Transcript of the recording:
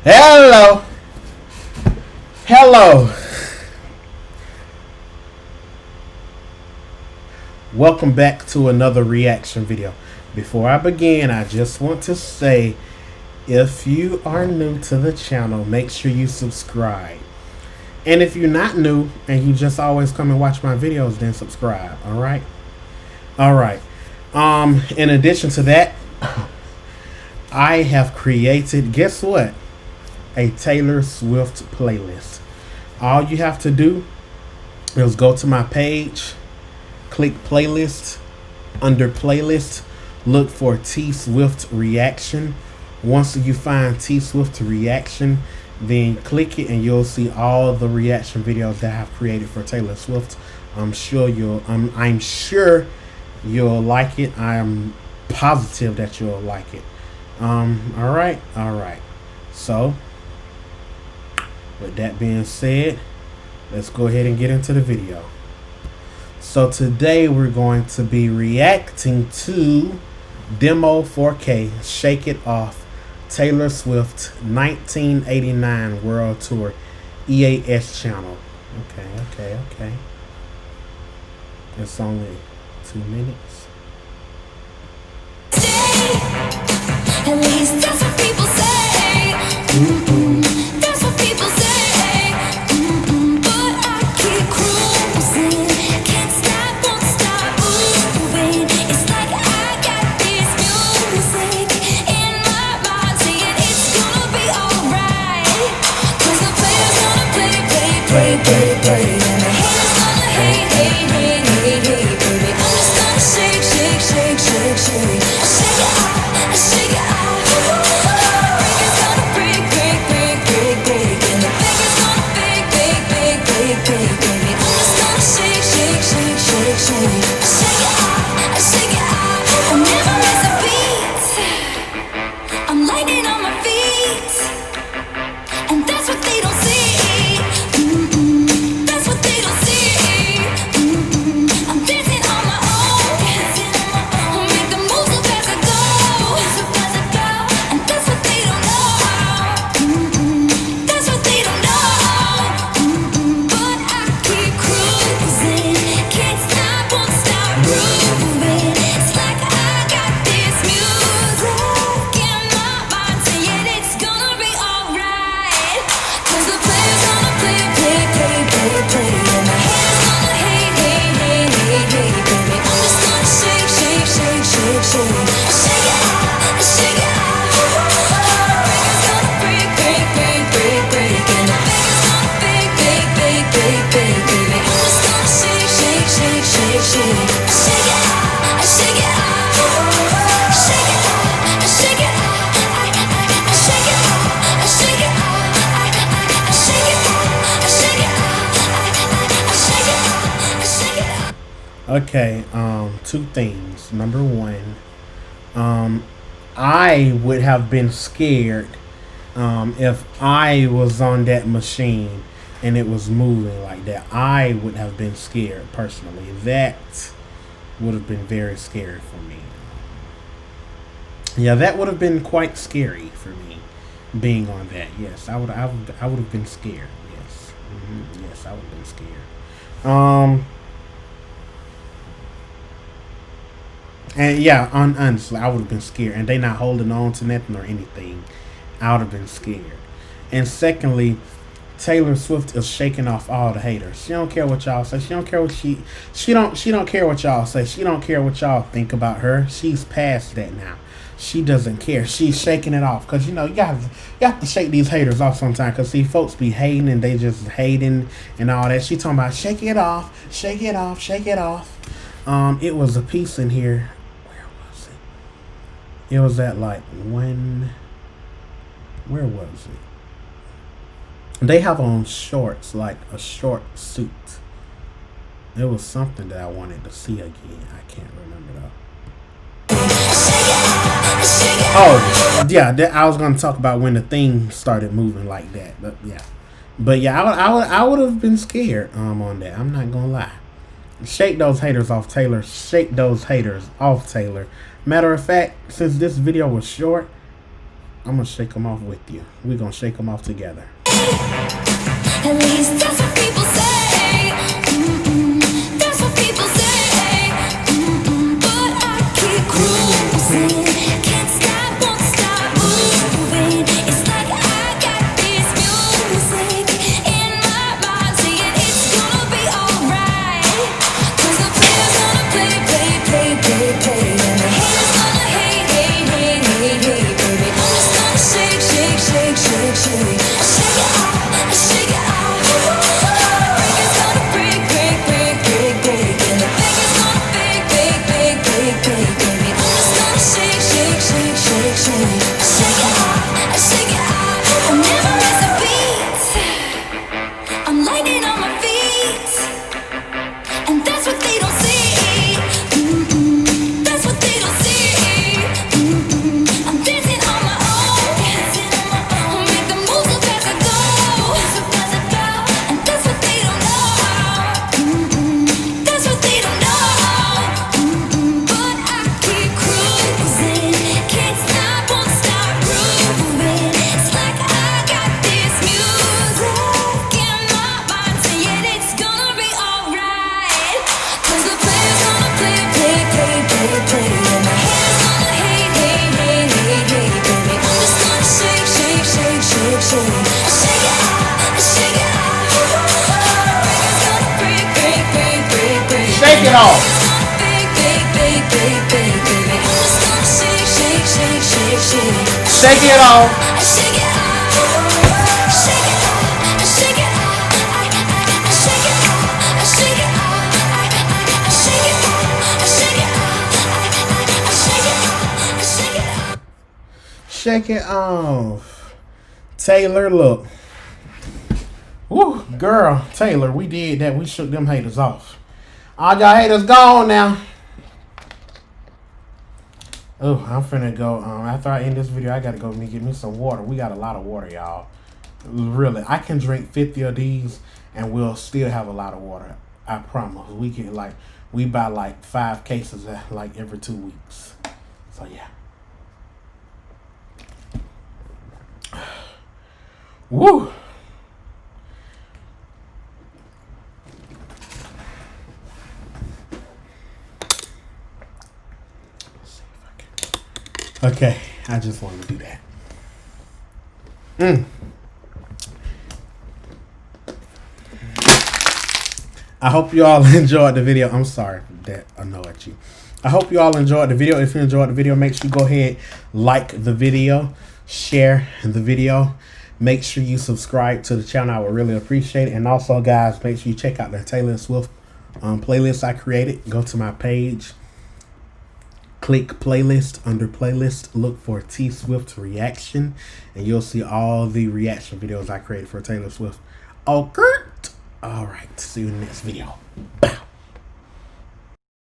Hello. Hello. Welcome back to another reaction video. Before I begin, I just want to say, if you are new to the channel, make sure you subscribe. And if you're not new and you just always come and watch my videos, then subscribe. Alright? Alright. In addition to that, I have created, guess what? A Taylor Swift playlist. All you have to do is go to my page, click playlist, under playlist, look for T Swift reaction. Once you find T Swift reaction, then click it and you'll see all the reaction videos that I have created for Taylor Swift. I'm sure you'll like it. I am positive that you'll like it. All right. So with that being said, let's go ahead and get into the video. So today we're going to be reacting to Demo 4K Shake It Off Taylor Swift 1989 World Tour EAS channel. Okay. It's only 2 minutes. At least that's what people say. That's what people say. But I keep cruising, can't stop, won't stop moving. It's like I got this music in my mind saying it's gonna be alright. 'Cause the players gonna play, and the haters gonna hate, baby. I'm just gonna shake. I shake it off. Okay, two things. Number one, I would have been scared if I was on that machine and it was moving like that. I would have been scared personally. That would have been very scary for me. Yeah, that would have been quite scary for me, being on that. Yes, I would have been scared. Yes, yes, I would have been scared. And yeah, honestly, I would have been scared. And they not holding on to nothing or anything. I would have been scared. And secondly, Taylor Swift is shaking off all the haters. She don't care what y'all say. She don't care what she don't care what y'all say. She don't care what y'all think about her. She's past that now. She doesn't care. She's shaking it off. Because, you know, you have to shake these haters off sometimes. Because, see, folks be hating and they just hating and all that. She talking about shake it off, shake it off, shake it off. It was a piece in here. It was at like where was it? They have on shorts, like a short suit. It was something that I wanted to see again. I can't remember though. Oh yeah, I was gonna talk about when the thing started moving like that. But yeah, I would have been scared on that. I'm not gonna lie. Shake those haters off Taylor. Shake those haters off Taylor. Matter of fact, since this video was short, I'm gonna shake them off with you. We're gonna shake them off together. At least that's what people say. That's what people say. But I keep cruising. Can't stop, won't stop moving. It's like I got this music in my mind saying it's gonna be alright. 'Cause the player's gonna play. And the haters gonna hate. Baby, I'm just gonna shake. Shake it off. Shake it off. Breakers gonna break. And the baker's gonna bake. Baby, I'm just gonna shake. Shake it off. Shake it off. I never miss a beat. I'm lightning on my feet. And that's what they don't see. That's what they don't see. I'm dancing on my own. Make the moves up as I go. And that's what they don't know. That's what they don't know. But I keep cruising. Can't stop, won't stop grooving. It's like I got this music in my mind saying it's gonna be alright. 'Cause the player's gonna play. And the haters gonna hate. Baby, I'm just gonna shake. Shake it off. Shake it off. Breakers gonna break. Shake it off. Baby, I'm just gonna shake. Shake it off. Shake it off. Shake it off. Shake it off. I shake it off. I shake it off. I shake it off. I shake it off. I shake it off. I shake it off. Shake it off. Taylor, look. Woo, girl, Taylor, we did that. We shook them haters off. All y'all haters gone now. Oh, I'm finna go. After I end this video, I gotta go get me some water. We got a lot of water, y'all. Really, I can drink 50 of these and we'll still have a lot of water. I promise. We get we buy like 5 cases like every 2 weeks. So yeah. Woo. Okay, I just want to do that. I hope you all enjoyed the video. I'm sorry that annoyed you. I hope you all enjoyed the video. If you enjoyed the video, make sure you go ahead, like the video, share the video. Make sure you subscribe to the channel. I would really appreciate it. And also, guys, make sure you check out the Taylor Swift playlist I created. Go to my page. Click playlist. Under playlist, look for T Swift reaction, and you'll see all the reaction videos I created for Taylor Swift. Okay. All right. See you in the next video. Bye.